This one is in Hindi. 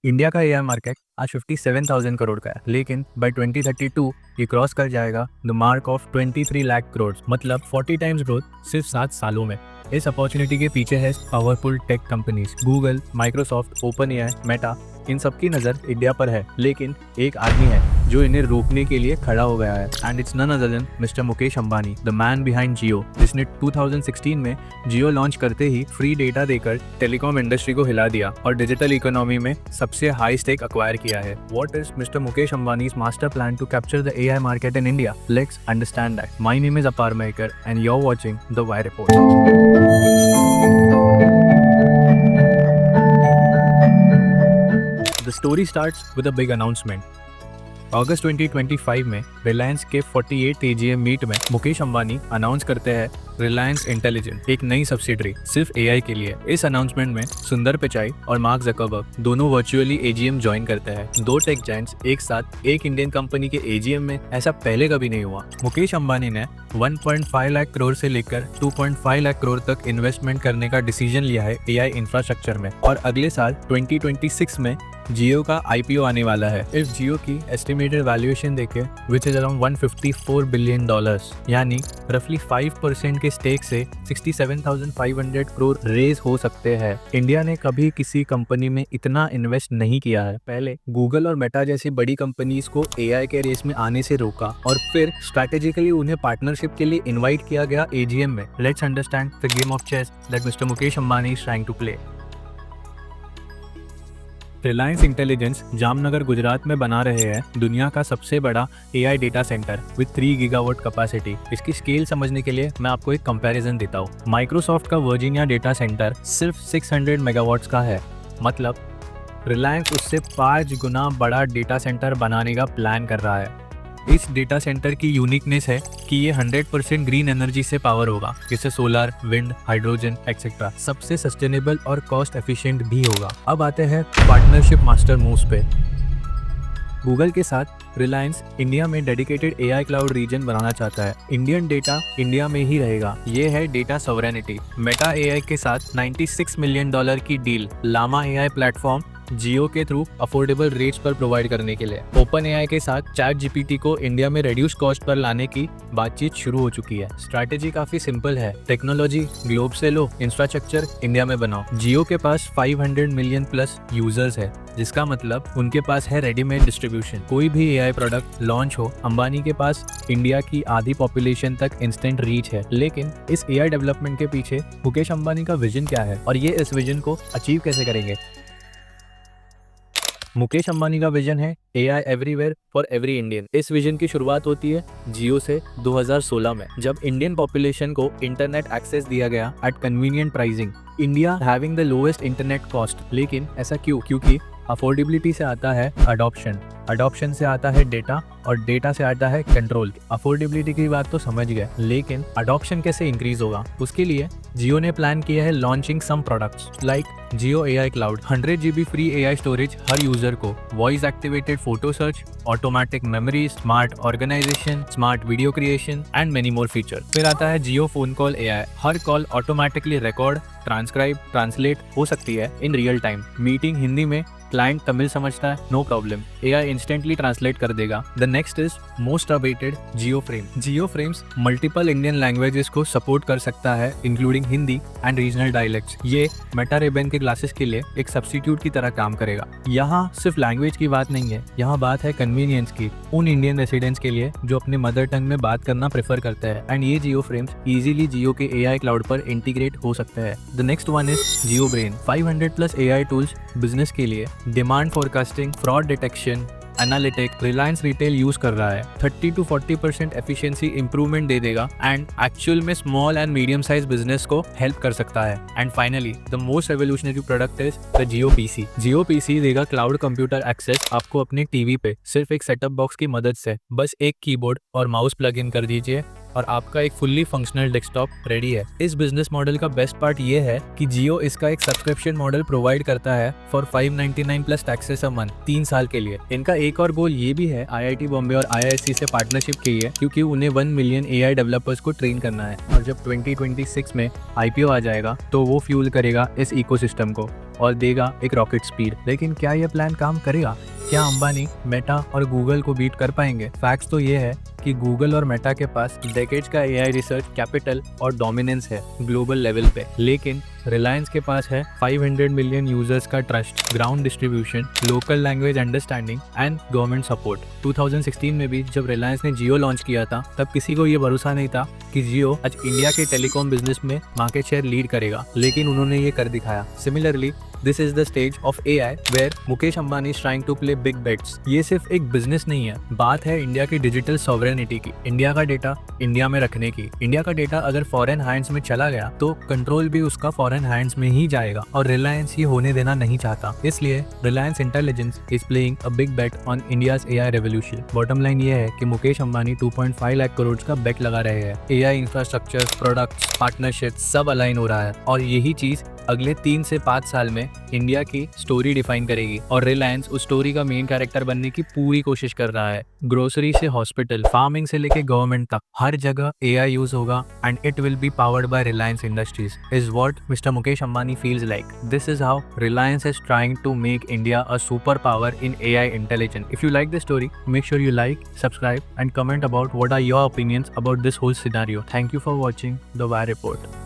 इंडिया का एआई मार्केट आज 57,000 करोड़ का है, लेकिन बाय 2032 ये क्रॉस कर जाएगा the mark of 23 lakh crore, मतलब 40 टाइम्स ग्रोथ सिर्फ 7 सालों में। इस अपॉर्चुनिटी के पीछे है powerful tech companies Google, Microsoft, OpenAI, Meta. इन सब की नज़र इंडिया पर है, लेकिन एक आदमी है जो इन्हें रोकने के लिए खड़ा हो गया है, and it's none other than mister Mukesh Ambani, the man behind Jio, जिसने 2016 में जियो लॉन्च करते ही फ्री डेटा देकर टेलीकॉम इंडस्ट्री को हिला दिया और डिजिटल इकोनॉमी में सबसे हाई स्टेक एक्वायर किया है। What is mister Mukesh Ambani's master plan to capture the AI market in India? Let's understand that. My name is Apar Mayekar and you are watching the Y report. The story starts with a big announcement. अगस्त 2025 में रिलायंस के 48 AGM मीट में मुकेश अंबानी अनाउंस करते हैं रिलायंस इंटेलिजेंट, एक नई सब्सिडरी सिर्फ एआई के लिए। इस अनाउंसमेंट में सुंदर पिचाई और मार्क ज़करबर्ग दोनों वर्चुअली AGM ज्वाइन करते हैं। दो टेक जायंट्स एक साथ एक इंडियन कंपनी के AGM में, ऐसा पहले कभी नहीं हुआ। मुकेश अंबानी ने 1.5 लाख करोड़ से लेकर 2.5 लाख करोड़ तक इन्वेस्टमेंट करने का डिसीजन लिया है एआई इंफ्रास्ट्रक्चर में, और अगले साल 2026 में जियो का IPO आने वाला है। इस जियो की एस्टिमेटेड वैल्यूएशन देखें, विच इज अराउंड $154 बिलियन, यानी रफली 5% के स्टेक से 67,500 करोड़ रेज हो सकते हैं। इंडिया ने कभी किसी कंपनी में इतना इन्वेस्ट नहीं किया है। पहले गूगल और मेटा जैसी बड़ी कंपनीज को एआई के रेस में आने से रोका और फिर स्ट्रैटेजिकली उन्हें पार्टनरशिप के लिए इन्वाइट किया गया AGM में। Let's understand the game of chess that mister Mukesh Ambani is trying to play. Reliance intelligence Jamnagar Gujarat में बना रहे हैं दुनिया का सबसे बड़ा एआई डेटा सेंटर विद 3 गीगावाट कैपेसिटी। इसकी स्केल समझने के लिए मैं आपको एक कंपैरिजन देता हूँ। माइक्रोसॉफ्ट का वर्जीनिया डेटा सेंटर सिर्फ 600 मेगावाट्स का है, मतलब रिलायंस उससे 5 गुना बड़ा डेटा सेंटर बनाने का प्लान कर रहा है। इस डेटा सेंटर की यूनिकनेस है कि ये 100% ग्रीन एनर्जी से पावर होगा, जैसे सोलर, विंड, हाइड्रोजन एक्सेट्रा। सबसे सस्टेनेबल और कॉस्ट एफिशिएंट भी होगा। अब आते हैं पार्टनरशिप मास्टर मूव्स पे। गूगल के साथ रिलायंस इंडिया में डेडिकेटेड एआई क्लाउड रीजन बनाना चाहता है। इंडियन डेटा इंडिया में ही रहेगा, ये है डेटा सॉवरेनिटी। मेटा एआई के साथ $96 मिलियन की डील लामा एआई प्लेटफॉर्म जियो के थ्रू अफोर्डेबल रेट्स पर प्रोवाइड करने के लिए। ओपन एआई के साथ चैट GPT को इंडिया में रिड्यूस कॉस्ट पर लाने की बातचीत शुरू हो चुकी है। स्ट्रैटेजी काफी सिंपल है, टेक्नोलॉजी ग्लोब से लो, इंफ्रास्ट्रक्चर इंडिया में बनाओ। जियो के पास 500 मिलियन प्लस यूजर्स है, जिसका मतलब उनके पास है रेडीमेड डिस्ट्रीब्यूशन। कोई भी एआई प्रोडक्ट लॉन्च हो, अंबानी के पास इंडिया की आधी पॉपुलेशन तक इंस्टेंट रीच है। लेकिन इस एआई डेवलपमेंट के पीछे मुकेश अंबानी का विजन क्या है और ये इस विजन को अचीव कैसे करेंगे? मुकेश अंबानी का विजन है AI everywhere for every Indian. इस विजन की शुरुआत होती है जियो से 2016 में, जब इंडियन पॉपुलेशन को इंटरनेट एक्सेस दिया गया at convenient pricing. India having the lowest internet cost. लेकिन ऐसा क्यों? क्योंकि अफोर्डेबिलिटी से आता है अडॉप्शन, अडॉप्शन से आता है डेटा, और डेटा से आता है कंट्रोल। अफोर्डेबिलिटी की बात तो समझ गए, लेकिन अडॉप्शन कैसे इंक्रीज होगा? उसके लिए जियो ने प्लान किया है launching some products like Jio AI cloud, 100 GB free AI storage हर यूजर को, voice activated photo search, automatic memory, smart organisation, smart video creation and many more feature. फिर आता है जियो फोन कॉल एआई, हर call automatically record, transcribe, translate हो सकती है in real time. Meeting Hindi में, क्लाइंट तमिल समझता है, no problem, AI instantly translate कर देगा। The next is most awaited Jio frame. Jio frames multiple Indian languages को सपोर्ट कर सकता है, including Hindi and regional dialects. ये मेटा रेबन के ग्लासेस के लिए एक सब्स्टिट्यूट की तरह काम करेगा। यहाँ सिर्फ लैंग्वेज की बात नहीं है, यहाँ बात है कन्वीनियंस की, उन इंडियन रेसिडेंट्स के लिए जो अपने मदर टंग में बात करना प्रेफर करते हैं। एंड ये जियो फ्रेम्स इजीली जियो के एआई क्लाउड पर इंटीग्रेट हो सकते हैं। The next one is Jio brain, 500 plus AI tools business के लिए, demand forecasting, fraud detection, analytic. Reliance retail use कर रहा है, 30 to 40% एफिशिएंसी इंप्रूवमेंट दे देगा एंड एक्चुअल में small and medium size business को हेल्प कर सकता है। And finally the most revolutionary product is the Jio PC. Jio PC देगा क्लाउड कंप्यूटर एक्सेस आपको अपने टीवी पे सिर्फ एक सेटअप बॉक्स की मदद से। बस एक कीबोर्ड और माउस प्लग इन कर दीजिए और आपका एक फुल्ली फंक्शनल डेस्कटॉप रेडी है। इस बिजनेस मॉडल का बेस्ट पार्ट ये है कि जियो इसका एक सब्सक्रिप्शन मॉडल प्रोवाइड करता है for 599 plus taxes a month, 3 साल के लिए। इनका एक और गोल ये भी है IIT बॉम्बे और IISc से पार्टनरशिप की है, क्योंकि उन्हें 1 मिलियन एआई डेवलपर्स को ट्रेन करना है, और जब 2026 में IPO आ जाएगा तो वो फ्यूल करेगा इस इकोसिस्टम को। और देगा एक रॉकेट स्पीड। लेकिन क्या यह प्लान काम करेगा? क्या अंबानी, मेटा और गूगल को बीट कर पाएंगे? फैक्ट्स तो ये है कि गूगल और मेटा के पास डेकेड्स का एआई रिसर्च कैपिटल और डोमिनेंस है ग्लोबल लेवल पे, लेकिन रिलायंस के पास है 500 मिलियन यूजर्स का trust, ground distribution, local language understanding and government support. 2016 में भी जब रिलायंस ने जियो लॉन्च किया था तब किसी को ये भरोसा नहीं था कि जियो आज इंडिया के टेलीकॉम बिजनेस में मार्केट शेयर लीड करेगा, लेकिन उन्होंने ये कर दिखाया। Similarly this is the stage of AI where Mukesh Ambani is trying to play big bets. ये सिर्फ एक बिजनेस नहीं है, बात है इंडिया की डिजिटल सॉवरेनिटी की, इंडिया का डेटा इंडिया में रखने की। इंडिया का डेटा अगर फॉरेन हैंड्स में चला गया तो कंट्रोल भी उसका फॉरेन हैंड्स में ही जाएगा, और रिलायंस ये होने देना नहीं चाहता। इसलिए Reliance intelligence is playing a big bet on India's AI revolution. Bottom line ये है कि मुकेश अंबानी 2.5 लाख करोड़ का बेट लगा रहे हैं। AI इंफ्रास्ट्रक्चर, प्रोडक्ट्स, पार्टनरशिप सब अलाइन हो रहा है, और यही चीज अगले 3 से 5 साल में इंडिया की स्टोरी डिफाइन करेगी, और रिलायंस उस स्टोरी का मेन कैरेक्टर बनने की पूरी कोशिश कर रहा है। ग्रोसरी से हॉस्पिटल, फार्मिंग से लेके गवर्नमेंट तक हर जगह AI यूज होगा, and it will be powered by Reliance industries is what mister Mukesh Ambani feels like. This is how Reliance is trying to make India a super power in AI intelligence. If you like this story, make sure you like, subscribe and comment about what are your opinions about this whole scenario. Thank you for watching The Wire Report.